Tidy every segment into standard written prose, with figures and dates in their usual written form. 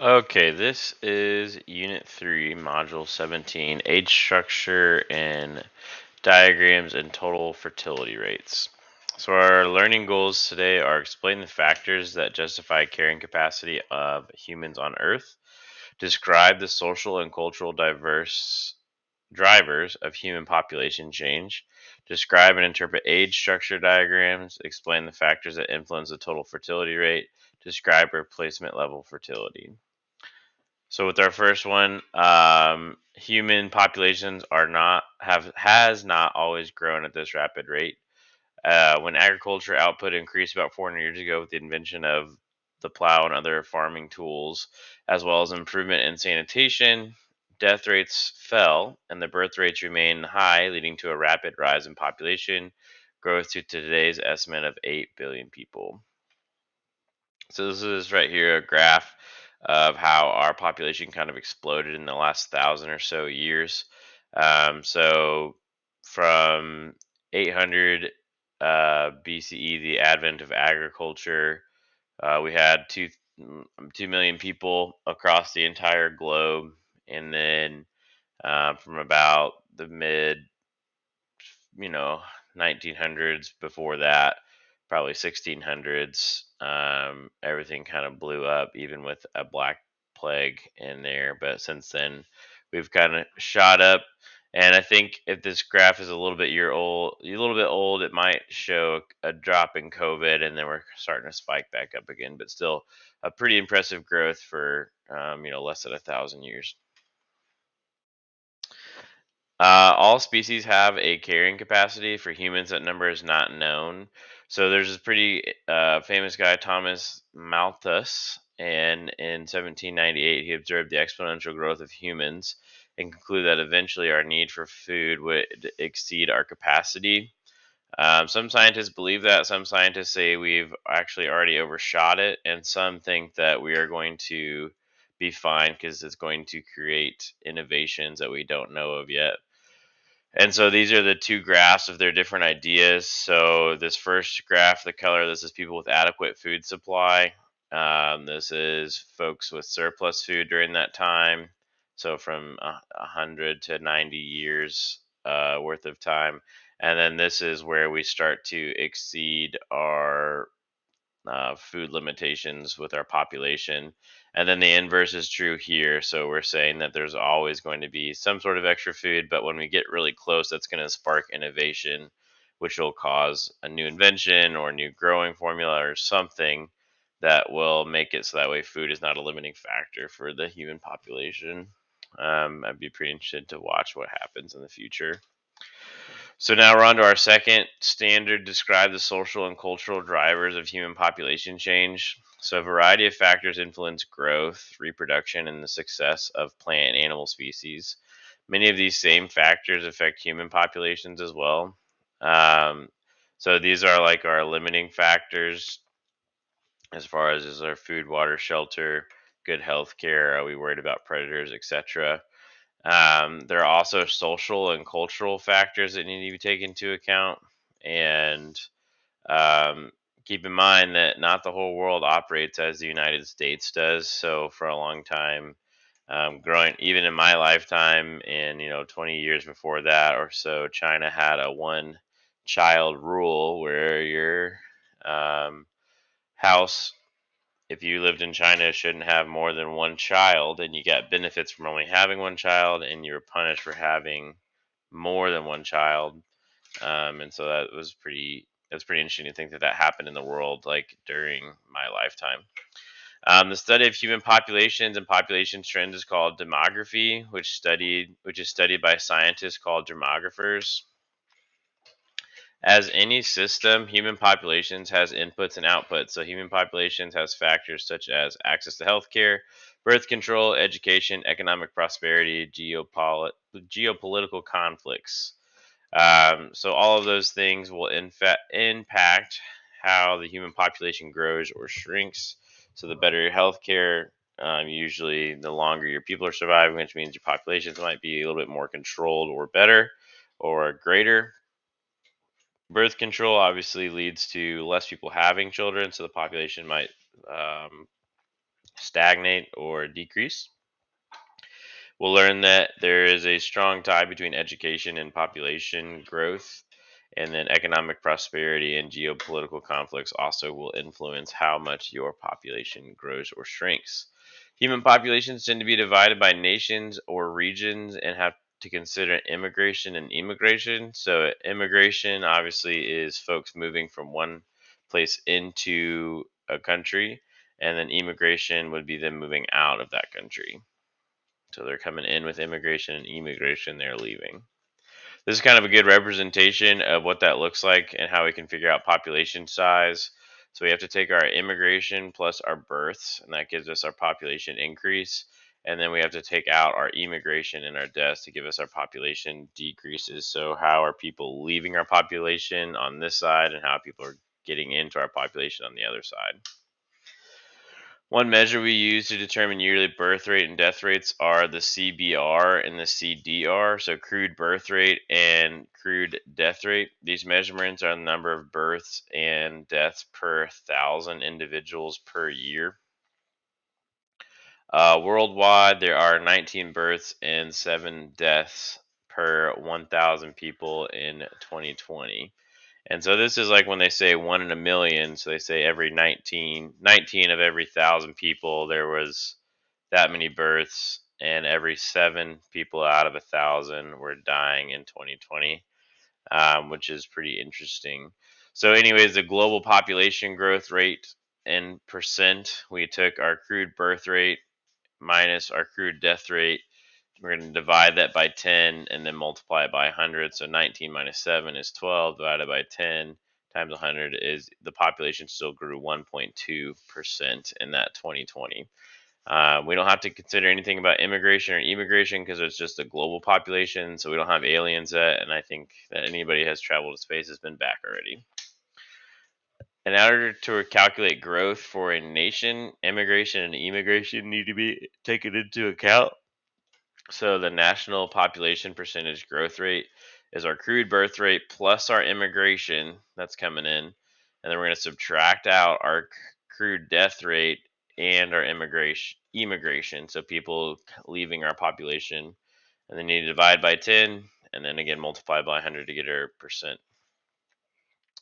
Okay, this is Unit 3, Module 17, Age Structure and Diagrams and Total Fertility Rates. So, our learning goals today are explain the factors that justify carrying capacity of humans on Earth, describe the social and cultural diverse drivers of human population change, describe and interpret age structure diagrams, explain the factors that influence the total fertility rate, describe replacement level fertility. So with our first one, human populations are not have has not always grown at this rapid rate. When agriculture output increased about 400 years ago with the invention of the plow and other farming tools, as well as improvement in sanitation, death rates fell and the birth rates remained high, leading to a rapid rise in population growth to today's estimate of 8 billion people. So this is right here a graph of how our population kind of exploded in the last 1,000 or so years. So from 800 BCE, the advent of agriculture, we had 2 million people across the entire globe, and then from about the mid you know 1900s, before that probably 1600s, everything kind of blew up, even with a black plague in there. But since then we've kind of shot up, and I think if this graph is a little bit old, it might show a drop in COVID, and then we're starting to spike back up again, but still a pretty impressive growth for less than 1,000 years. All species have a carrying capacity. For humans, that number is not known. So there's this pretty famous guy, Thomas Malthus, and in 1798 he observed the exponential growth of humans and concluded that eventually our need for food would exceed our capacity. Some scientists believe that. Some scientists say we've actually already overshot it, and some think that we are going to be fine because it's going to create innovations that we don't know of yet. And so these are the two graphs of their different ideas. So this first graph, the color, this is people with adequate food supply. This is folks with surplus food during that time. So from 100 to 90 years worth of time. And then this is where we start to exceed our food limitations with our population. And then the inverse is true here. So we're saying that there's always going to be some sort of extra food, but when we get really close, that's going to spark innovation, which will cause a new invention or new growing formula or something that will make it so that way food is not a limiting factor for the human population. I'd be pretty interested to watch what happens in the future. So now we're on to our second standard, describe the social and cultural drivers of human population change. So a variety of factors influence growth, reproduction, and the success of plant and animal species. Many of these same factors affect human populations as well. Um, so these are like our limiting factors as far as is our food, water, shelter, good health care, are we worried about predators, etc. There are also social and cultural factors that need to be taken into account. And um, keep in mind that not the whole world operates as the United States does. So for a long time, growing even in my lifetime, and 20 years before that or so, China had a one child rule where your um, house, if you lived in China, shouldn't have more than one child, and you got benefits from only having one child, and you were punished for having more than one child. And so that's pretty interesting to think that that happened in the world like during my lifetime. The study of human populations and population trends is called demography, which is studied by scientists called demographers. As any system, human populations has inputs and outputs. So human populations has factors such as access to healthcare, birth control, education, economic prosperity, geopolitical conflicts. So all of those things will impact how the human population grows or shrinks. So the better your healthcare, usually the longer your people are surviving, which means your populations might be a little bit more controlled or better or greater. Birth control obviously leads to less people having children, so the population might um, stagnate, or decrease. We'll learn that there is a strong tie between education and population growth, and then economic prosperity and geopolitical conflicts also will influence how much your population grows or shrinks. Human populations tend to be divided by nations or regions and have to consider immigration and immigration. So, immigration obviously is folks moving from one place into a country, and then immigration would be them moving out of that country. So they're coming in with immigration, and immigration they're leaving. This is kind of a good representation of what that looks like and how we can figure out population size. So we have to take our immigration plus our births, and that gives us our population increase. And then we have to take out our immigration and our deaths to give us our population decreases. So how are people leaving our population on this side, and how people are getting into our population on the other side? One measure we use to determine yearly birth rate and death rates are the CBR and the CDR, so crude birth rate and crude death rate. These measurements are the number of births and deaths per thousand individuals per year. Worldwide, there are 19 births and 7 deaths per 1,000 people in 2020. And so this is like when they say 1 in a million. So they say every 19 of every 1,000 people, there was that many births, and every 7 people out of 1,000 were dying in 2020, which is pretty interesting. So, anyways, the global population growth rate in percent, we took our crude birth rate minus our crude death rate. We're going to divide that by 10 and then multiply it by 100. So 19 minus 7 is 12, divided by 10 times 100 is the population still grew 1.2% in that 2020. We don't have to consider anything about immigration or immigration because it's just a global population. So we don't have aliens yet. And I think that anybody who has traveled to space has been back already. In order to calculate growth for a nation, immigration and immigration need to be taken into account. So the national population percentage growth rate is our crude birth rate plus our immigration that's coming in. And then we're going to subtract out our crude death rate and our immigration. So people leaving our population. And then you divide by 10 and then again multiply by 100 to get our percent.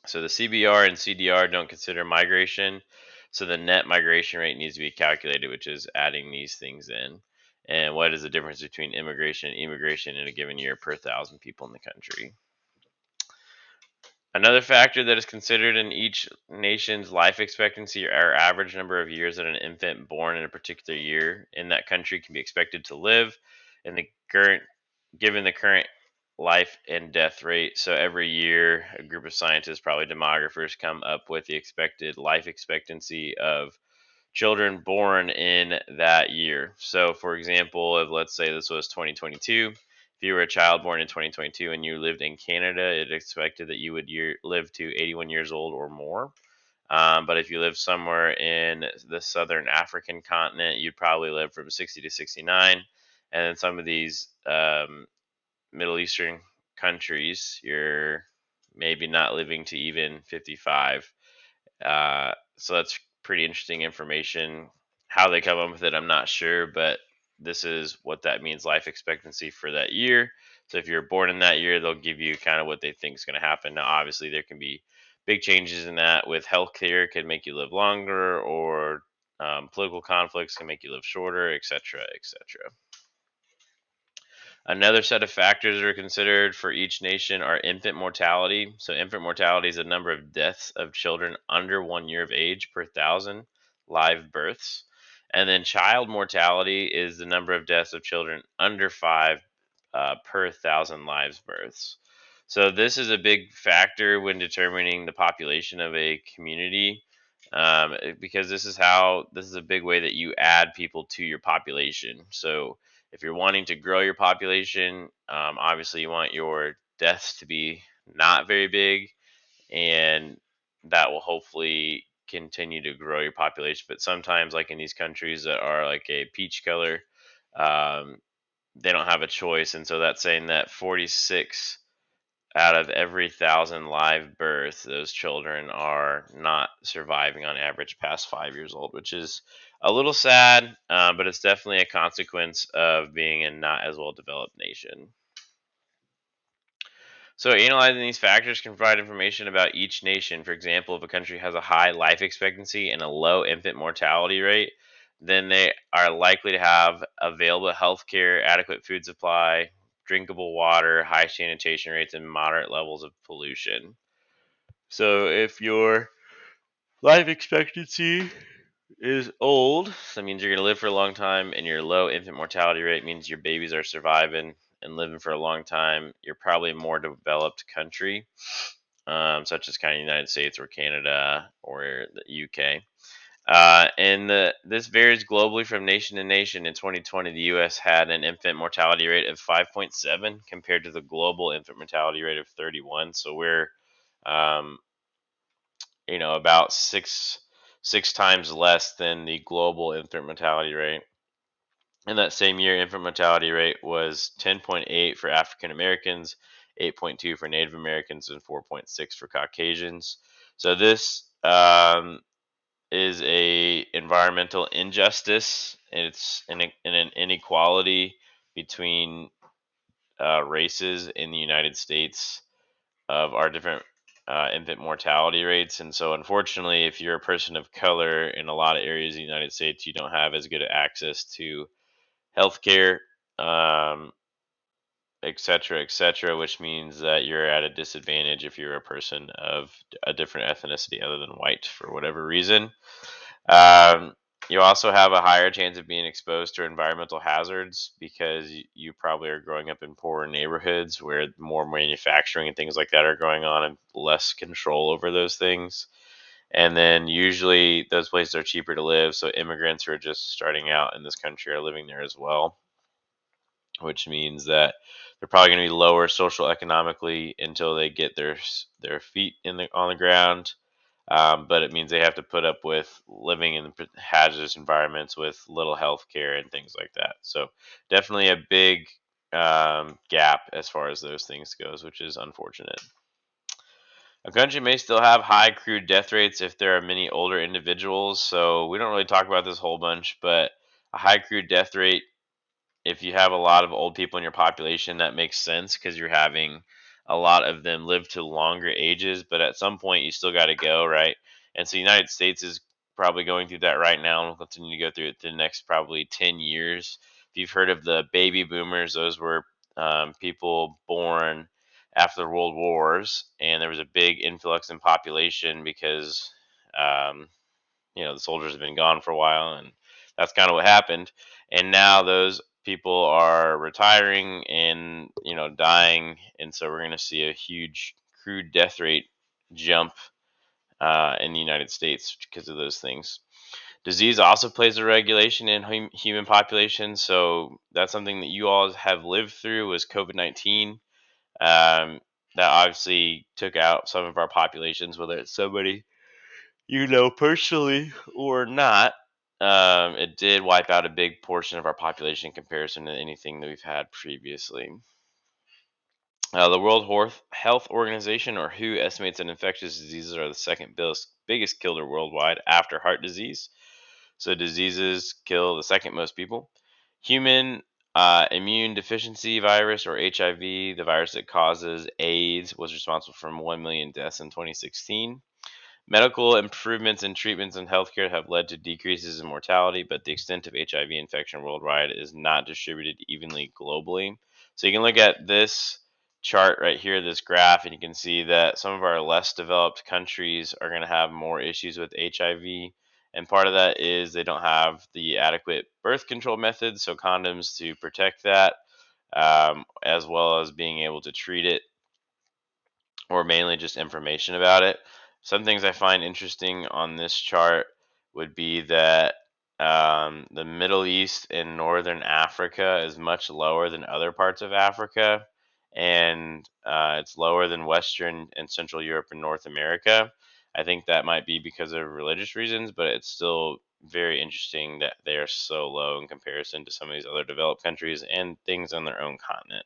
So the CBR and CDR don't consider migration. So the net migration rate needs to be calculated, which is adding these things in. And what is the difference between immigration and immigration in a given year per 1,000 people in the country? Another factor that is considered in each nation's life expectancy or average number of years that an infant born in a particular year in that country can be expected to live, in the current given the current life and death rate. So every year, a group of scientists, probably demographers, come up with the expected life expectancy of children born in that year. So, for example, if let's say this was 2022, if you were a child born in 2022 and you lived in Canada, it expected that you would live to 81 years old or more. But if you live somewhere in the southern African continent, you'd probably live from 60 to 69. And then some of these Middle Eastern countries, you're maybe not living to even 55. So that's pretty interesting information. How they come up with it, I'm not sure, but this is what that means life expectancy for that year. So if you're born in that year, they'll give you kind of what they think is going to happen. Now, obviously, there can be big changes in that with healthcare, can make you live longer, or political conflicts can make you live shorter, etc., etc. Another set of factors that are considered for each nation are infant mortality. So, infant mortality is the number of deaths of children under 1 year of age per thousand live births. And then, child mortality is the number of deaths of children under 5 per thousand lives births. So, this is a big factor when determining the population of a community. Because this is a big way that you add people to your population. So, if you're wanting to grow your population, obviously you want your deaths to be not very big, and that will hopefully continue to grow your population. But sometimes, like in these countries that are like a peach color, um, they don't have a choice, and so that's saying that 46 out of every 1,000 live births, those children are not surviving on average past 5 years old, which is A little sad, but it's definitely a consequence of being a not as well developed nation. So, analyzing these factors can provide information about each nation. For example, if a country has a high life expectancy and a low infant mortality rate, then they are likely to have available health care, adequate food supply, drinkable water, high sanitation rates, and moderate levels of pollution. So, if your life expectancy is old, that means you're going to live for a long time, and your low infant mortality rate means your babies are surviving and living for a long time. You're probably a more developed country, such as kind of United States or Canada or the UK. This varies globally from nation to nation. In 2020, the U.S. had an infant mortality rate of 5.7 compared to the global infant mortality rate of 31. So we're, um, about six times less than the global infant mortality rate. In that same year, infant mortality rate was 10.8 for African Americans, 8.2 for Native Americans, and 4.6 for Caucasians. So this is a environmental injustice. It's an inequality between races in the United States of our different infant mortality rates. And so, unfortunately, if you're a person of color in a lot of areas of the United States, you don't have as good access to healthcare, um, et cetera, which means that you're at a disadvantage if you're a person of a different ethnicity other than white for whatever reason. Um, you also have a higher chance of being exposed to environmental hazards because you probably are growing up in poorer neighborhoods where more manufacturing and things like that are going on and less control over those things. And then usually those places are cheaper to live, so immigrants who are just starting out in this country are living there as well, which means that they're probably going to be lower social economically until they get their feet on the ground. But it means they have to put up with living in hazardous environments with little health care and things like that. So definitely a big gap as far as those things goes, which is unfortunate. A country may still have high crude death rates if there are many older individuals. So we don't really talk about this whole bunch, but a high crude death rate, if you have a lot of old people in your population, that makes sense because you're having a lot of them live to longer ages. But at some point, you still got to go, right? And so, the United States is probably going through that right now, and will continue to go through it the next probably 10 years. If you've heard of the baby boomers, those were people born after the World Wars, and there was a big influx in population because um, the soldiers have been gone for a while, and that's kind of what happened. And now those people are retiring and dying, and so we're going to see a huge crude death rate jump in the United States because of those things. Disease also plays a regulation in human populations, so that's something that you all have lived through was COVID-19. Um, that obviously took out some of our populations, whether it's somebody personally or not. It did wipe out a big portion of our population in comparison to anything that we've had previously. The Health Organization, or WHO, estimates that infectious diseases are the second biggest killer worldwide after heart disease. So, diseases kill the second most people. Human immune deficiency virus, or HIV, the virus that causes AIDS, was responsible for 1 million deaths in 2016. Medical improvements in treatments and healthcare have led to decreases in mortality, but the extent of HIV infection worldwide is not distributed evenly globally. So you can look at this chart right here, this graph, and you can see that some of our less developed countries are going to have more issues with HIV. And part of that is they don't have the adequate birth control methods, so condoms to protect that, as well as being able to treat it, or mainly just information about it. Some things I find interesting on this chart would be that the Middle East and Northern Africa is much lower than other parts of Africa, and it's lower than Western and Central Europe and North America. I think that might be because of religious reasons, but it's still very interesting that they are so low in comparison to some of these other developed countries and things on their own continent.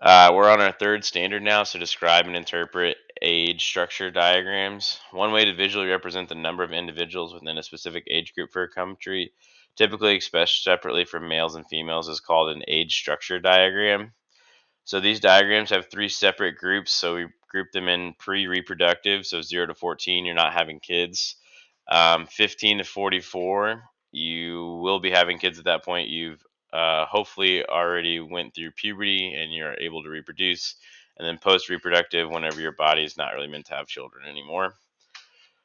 We're on our third standard now, so describe and interpret age structure diagrams. One way to visually represent the number of individuals within a specific age group for a country, typically expressed separately for males and females, is called an age structure diagram. So these diagrams have three separate groups. So we group them in pre-reproductive, so 0 to 14, you're not having kids. 15 to 44, you will be having kids at that point. You've hopefully already went through puberty and you're able to reproduce. And then post-reproductive, whenever your body is not really meant to have children anymore.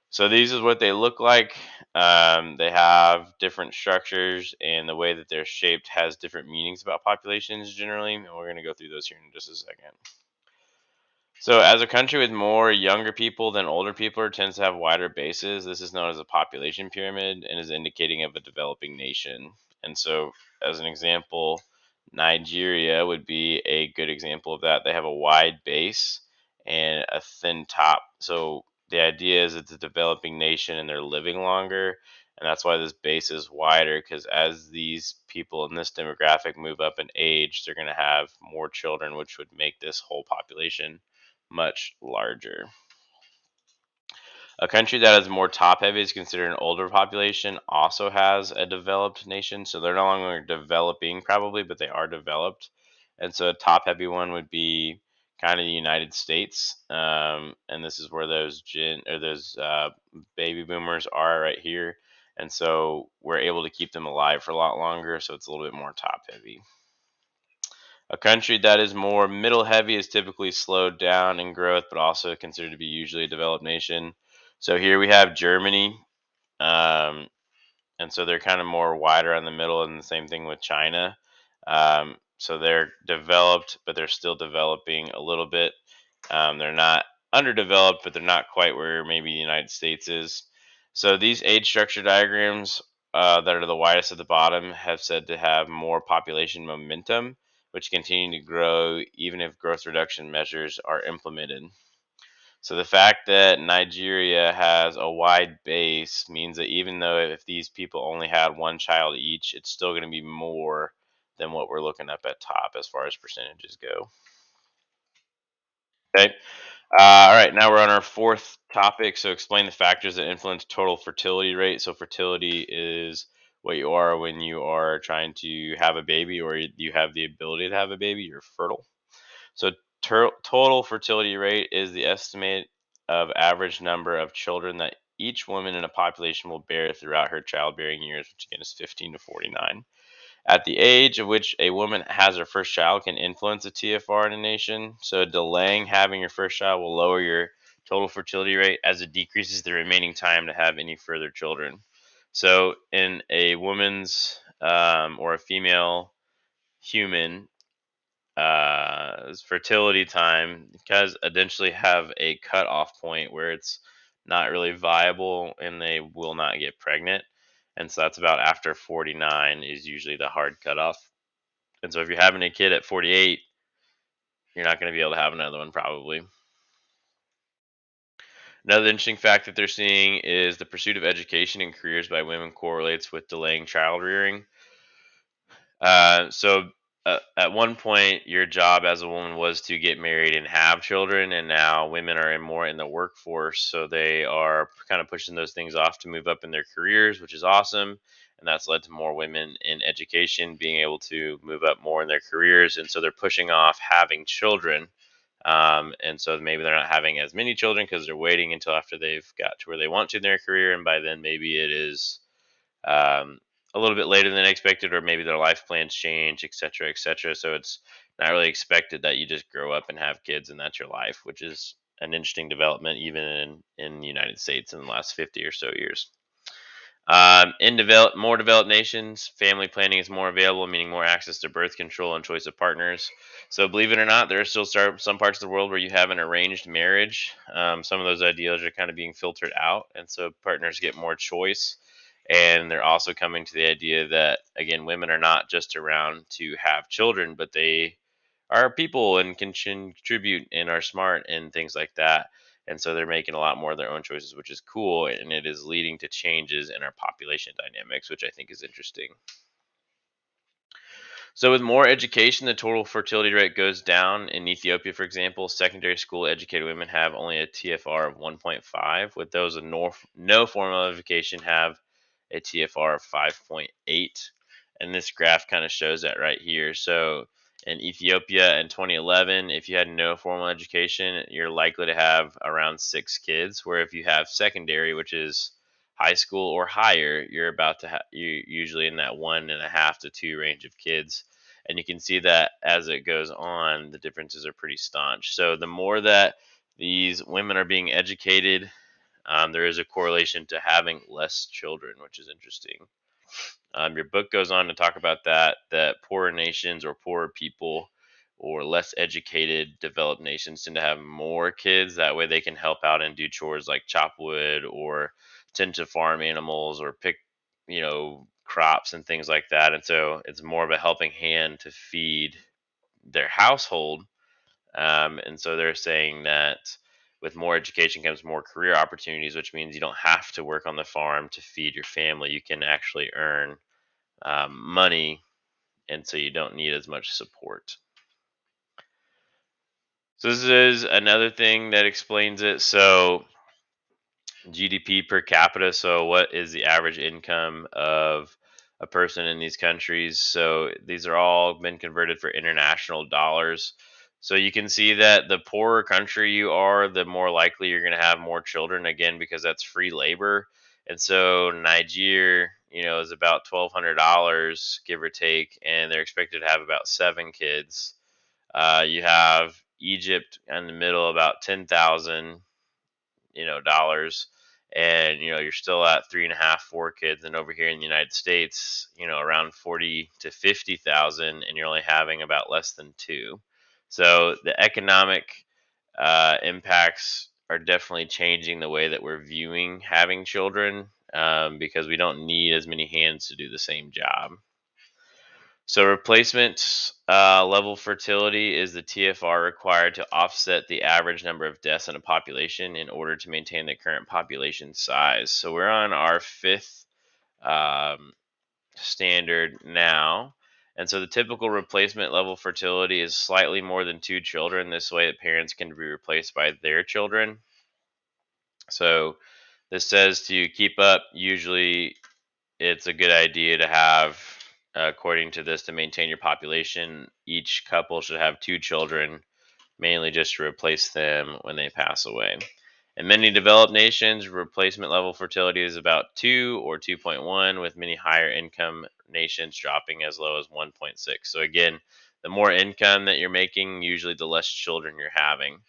So these is what they look like. They have different structures, and the way that they're shaped has different meanings about populations generally. And we're going to go through those here in just a second. So, as a country with more younger people than older people, it tends to have wider bases. This is known as a population pyramid and is indicating of a developing nation. And so, as an example, Nigeria would be a good example of that. They have a wide base and a thin top. So, the idea is it's a developing nation and they're living longer. And that's why this base is wider, because as these people in this demographic move up in age, they're going to have more children, which would make this whole population much larger. A country that is more top heavy is considered an older population, also has a developed nation. So they're no longer developing, probably, but they are developed. And so a top heavy one would be kind of the United States. And this is where those baby boomers are right here. And so we're able to keep them alive for a lot longer. So it's a little bit more top heavy. A country that is more middle heavy is typically slowed down in growth, but also considered to be usually a developed nation. So here we have Germany, um, and so they're kind of more wider on the middle, and the same thing with China. So they're developed, but they're still developing a little bit. They're not underdeveloped, but they're not quite where maybe the United States is. So these age structure diagrams that are the widest at the bottom have said to have more population momentum, which continue to grow even if growth reduction measures are implemented. So the fact that Nigeria has a wide base means that even though if these people only had one child each, it's still going to be more than what we're looking up at top as far as percentages go. Okay. All right. Now we're on our fourth topic. So explain the factors that influence total fertility rate. So fertility is what you are when you are trying to have a baby or you have the ability to have a baby. You're fertile. So total fertility rate is the estimate of average number of children that each woman in a population will bear throughout her childbearing years, which again is 15 to 49. At the age of which a woman has her first child can influence the TFR in a nation. So delaying having your first child will lower your total fertility rate as it decreases the remaining time to have any further children. So in a woman's or a female human fertility time does eventually have a cutoff point where it's not really viable and they will not get pregnant. And so that's about after 49 is usually the hard cutoff. And so if you're having a kid at 48, you're not going to be able to have another one probably. Another interesting fact that they're seeing is the pursuit of education and careers by women correlates with delaying child rearing. So at one point, your job as a woman was to get married and have children, and now women are more in the workforce, so they are kind of pushing those things off to move up in their careers, which is awesome. And that's led to more women in education being able to move up more in their careers, and so they're pushing off having children. And so maybe they're not having as many children because they're waiting until after they've got to where they want to in their career, and by then maybe it is um, a little bit later than expected, or maybe their life plans change, et cetera, et cetera. So it's not really expected that you just grow up and have kids and that's your life, which is an interesting development even in the United States in the last 50 or so years. In more developed nations, family planning is more available, meaning more access to birth control and choice of partners. So, believe it or not, there are still some parts of the world where you have an arranged marriage. Some of those ideals are kind of being filtered out, and so partners get more choice. And they're also coming to the idea that, again, women are not just around to have children, but they are people and can contribute and are smart and things like that. And so they're making a lot more of their own choices, which is cool. And it is leading to changes in our population dynamics, which I think is interesting. So, with more education, the total fertility rate goes down. In Ethiopia, for example, secondary school educated women have only a TFR of 1.5, with those with no formal education have a TFR of 5.8. And this graph kind of shows that right here. So, in Ethiopia in 2011, if you had no formal education, you're likely to have around 6 kids. Where if you have secondary, which is high school or higher, you're about to have you usually in that 1.5 to 2 range of kids. And you can see that as it goes on, the differences are pretty staunch. So the more that these women are being educated, there is a correlation to having less children, which is interesting. Your book goes on to talk about that poorer nations or poorer people or less educated developed nations tend to have more kids. That way they can help out and do chores like chop wood or tend to farm animals or pick, crops and things like that. And so it's more of a helping hand to feed their household. And so they're saying that with more education comes more career opportunities, which means you don't have to work on the farm to feed your family. You can actually earn money, and so you don't need as much support. So this is another thing that explains it. So GDP per capita. So what is the average income of a person in these countries? So these are all been converted for international dollars. So you can see that the poorer country you are, the more likely you're going to have more children again because that's free labor. And so Nigeria, is about $1,200 give or take, and they're expected to have about 7 kids. You have Egypt in the middle, about 10,000 dollars, and you're still at 3.5 4 kids. And over here in the United States, around 40 to 50,000, and you're only having about less than two. So the economic impacts are definitely changing the way that we're viewing having children, because we don't need as many hands to do the same job. So replacement level fertility is the TFR required to offset the average number of deaths in a population in order to maintain the current population size. So we're on our fifth um, standard now. And so the typical replacement level fertility is slightly more than 2 children. This way, the parents can be replaced by their children. So this says to keep up, usually it's a good idea to have, according to this, to maintain your population, each couple should have 2 children, mainly just to replace them when they pass away. In many developed nations, replacement level fertility is about 2 or 2.1, with many higher income nations dropping as low as 1.6. So, again, the more income that you're making, usually the less children you're having.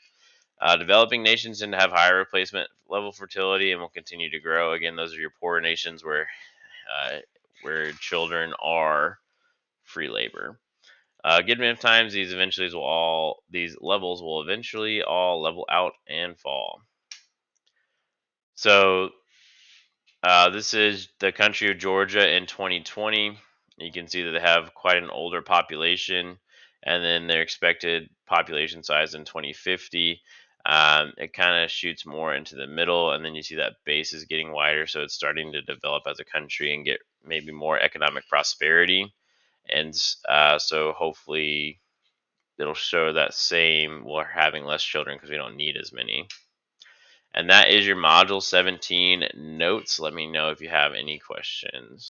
Developing nations tend to have higher replacement level fertility and will continue to grow. Again, those are your poorer nations uh, where children are free labor. Given enough times, these levels will eventually all level out and fall. So this is the country of Georgia in 2020. You can see that they have quite an older population, and then their expected population size in 2050. It kind of shoots more into the middle, and then you see that base is getting wider, so it's starting to develop as a country and get maybe more economic prosperity. And so hopefully it'll show that same. We're having less children because we don't need as many. And that is your module 17 notes. Let me know if you have any questions.